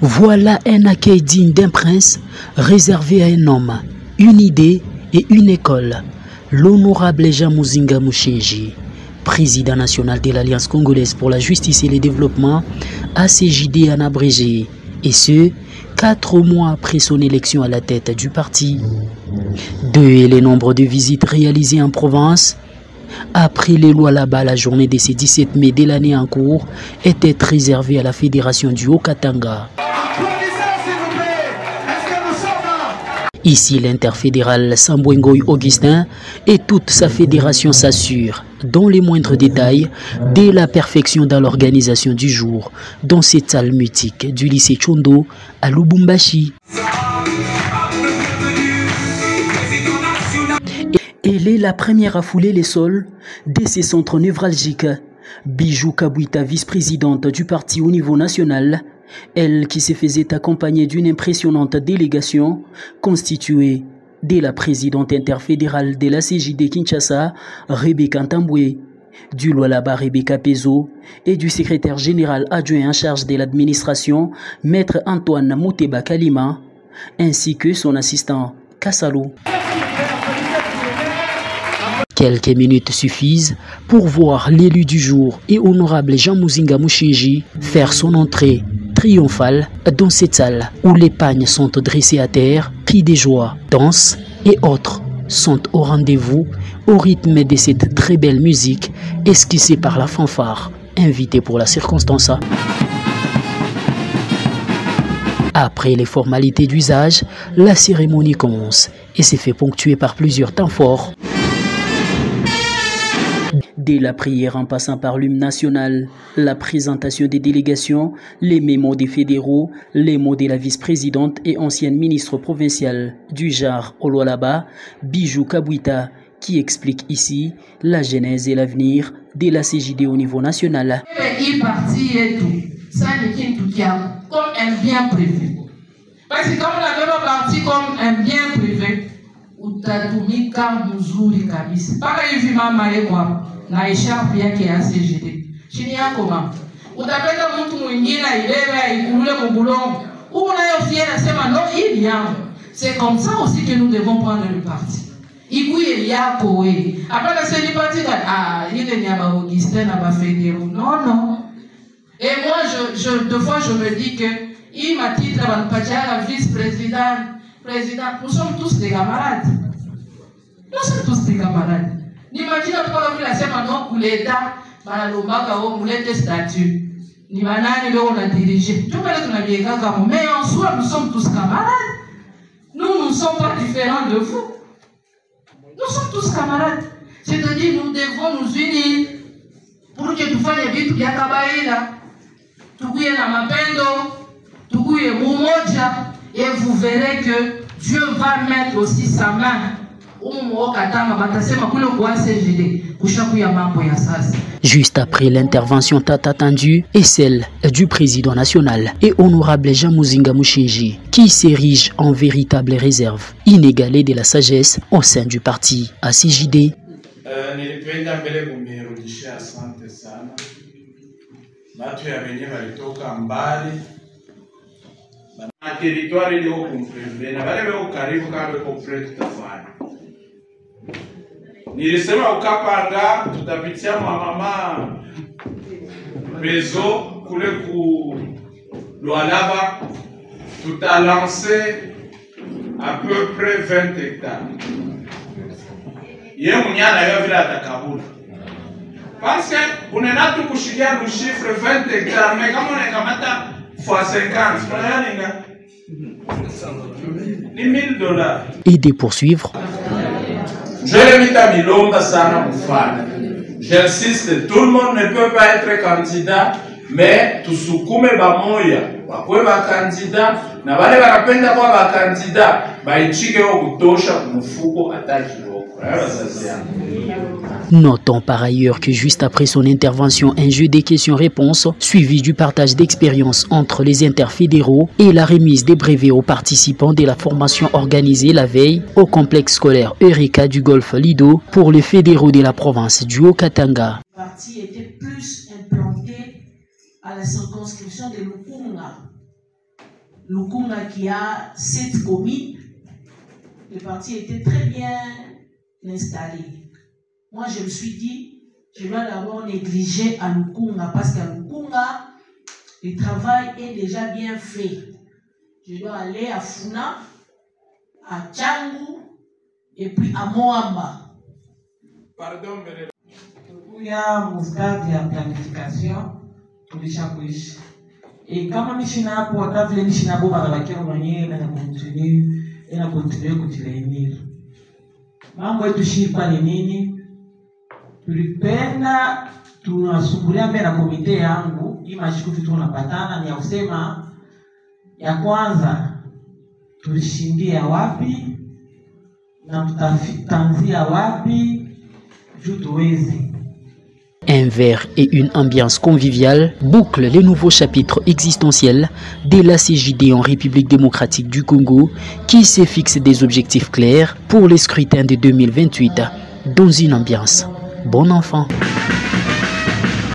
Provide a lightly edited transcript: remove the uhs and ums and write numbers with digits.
Voilà un accueil digne d'un prince, réservé à un homme, une idée et une école. L'honorable Jean Muzinga Mushinji, président national de l'Alliance congolaise pour la justice et le développement, ACJD en abrégé, et ce, 4 mois après son élection à la tête du parti. 2 est le nombre de visites réalisées en province. Après les lois là-bas, la journée de ce 17 mai de l'année en cours était réservée à la fédération du Haut-Katanga. Ici, l'interfédéral Sambwengoy Augustin et toute sa fédération s'assurent, dans les moindres détails, de la perfection dans l'organisation du jour, dans cette salle mythique du lycée Chondo à Lubumbashi. Elle est la première à fouler les sols de ces centres névralgiques. Bijou Kabouita, vice-présidente du parti au niveau national, elle qui se faisait accompagner d'une impressionnante délégation constituée de la présidente interfédérale de la CJD Kinshasa, Rebecca Ntambwe, du Lualaba Rebecca Pezo et du secrétaire général adjoint en charge de l'administration, maître Antoine Mouteba Kalima, ainsi que son assistant Kassalo. Quelques minutes suffisent pour voir l'élu du jour et honorable Jean Muzinga Mushinji faire son entrée triomphale dans cette salle où les pagnes sont dressées à terre, cris de joie, danses et autres sont au rendez-vous au rythme de cette très belle musique esquissée par la fanfare, invitée pour la circonstance. Après les formalités d'usage, la cérémonie commence et s'est fait ponctuer par plusieurs temps forts. Dès la prière en passant par l'hymne national, la présentation des délégations, les mémos des fédéraux, les mots de la vice-présidente et ancienne ministre provinciale du JAR au Lualaba, Bijou Kabouita, qui explique ici la genèse et l'avenir de la CJD au niveau national. Il parti et tout, ça n'est qu'un tout comme un bien privé. Parce que comme on avait pas parti comme un bien privé, utatumika mzuri kabisa. Paka hivi mama yekwa na écharpe yake ya CJD. Chini yako mama. Utapenda mtu mwingine aibebe aikulule mbulongo. Unayofia nasema non il yangu. C'est comme ça aussi que nous devons prendre le parti. Ikuye yako we. Hapana c'est parti ile ni aba Augustin na ba fédéraux. Non. Et moi deux fois je me dis que il m'a dit la vice-président, nous sommes tous des camarades. Nous sommes tous des camarades. N'imagine pas que la semaine où l'État va le statut. Ni banani leo on a dirigé. Tout le monde a bien comme mais en soi nous sommes tous camarades. Nous ne sommes pas différents de vous. Nous sommes tous camarades. C'est-à-dire nous devons nous unir pour que tu fasses des vies qui akabaila. Tukuye na mapendo, tukuye mumoja et vous verrez que Dieu va mettre aussi sa main. Juste après l'intervention tant attendue et celle du président national et honorable Jean Muzinga Mushinji, qui s'érige en véritable réserve inégalée de la sagesse au sein du parti ACJD. Territoire ilio kumprevile na wale wao karibu kabe complete tafani. Nilisema ukapanga tutapitia mama Bezo kule ku Lualaba tutalancer à peu près 20 hectares. Yeye mnyana yeye vile atakabula. Parce que unaenda tu kushikia le chiffre 20 hectares mais kama unakamata fois 50 unaona et de poursuivre. J'insiste, tout le monde ne peut pas être candidat, mais tusukume bamoya bakwe ba candidat na wale wanapenda kwa ba candidat baichike kutosha kumfuko ataki loko. Notons par ailleurs que juste après son intervention, un jeu de questions-réponses suivi du partage d'expériences entre les interfédéraux et la remise des brevets aux participants de la formation organisée la veille au complexe scolaire Eureka du Golfe Lido pour les fédéraux de la province du Haut-Katanga. Le parti était plus implanté à la circonscription de Lukunga. Lukunga qui a 7 communes, le parti était très bien installé. Moi, je me suis dit, je dois d'abord négliger à Lukunga parce qu'à Lukunga, le travail est déjà bien fait. Je dois aller à Funa, à Tchangu et puis à Moamba. Pardon, Mbele. Tukuya mustadi ya planification tulishakuishi. Kama nishina hapo hata vile nishina hapo barabara mwenyewe na continue kujilainira. Mambo yetu shipa ni nini? Tulipenda tunasumbulia mbele na komite yangu, hii mashikufu tunapatana ni ya kusema ya kwanza tulishindia wapi na tutafitanzia wapi juu tuweze. Un verre et une ambiance conviviale bouclent les nouveaux chapitres existentiels de la CJD en République démocratique du Congo qui se fixe des objectifs clairs pour les scrutins de 2028 dans une ambiance bon enfant.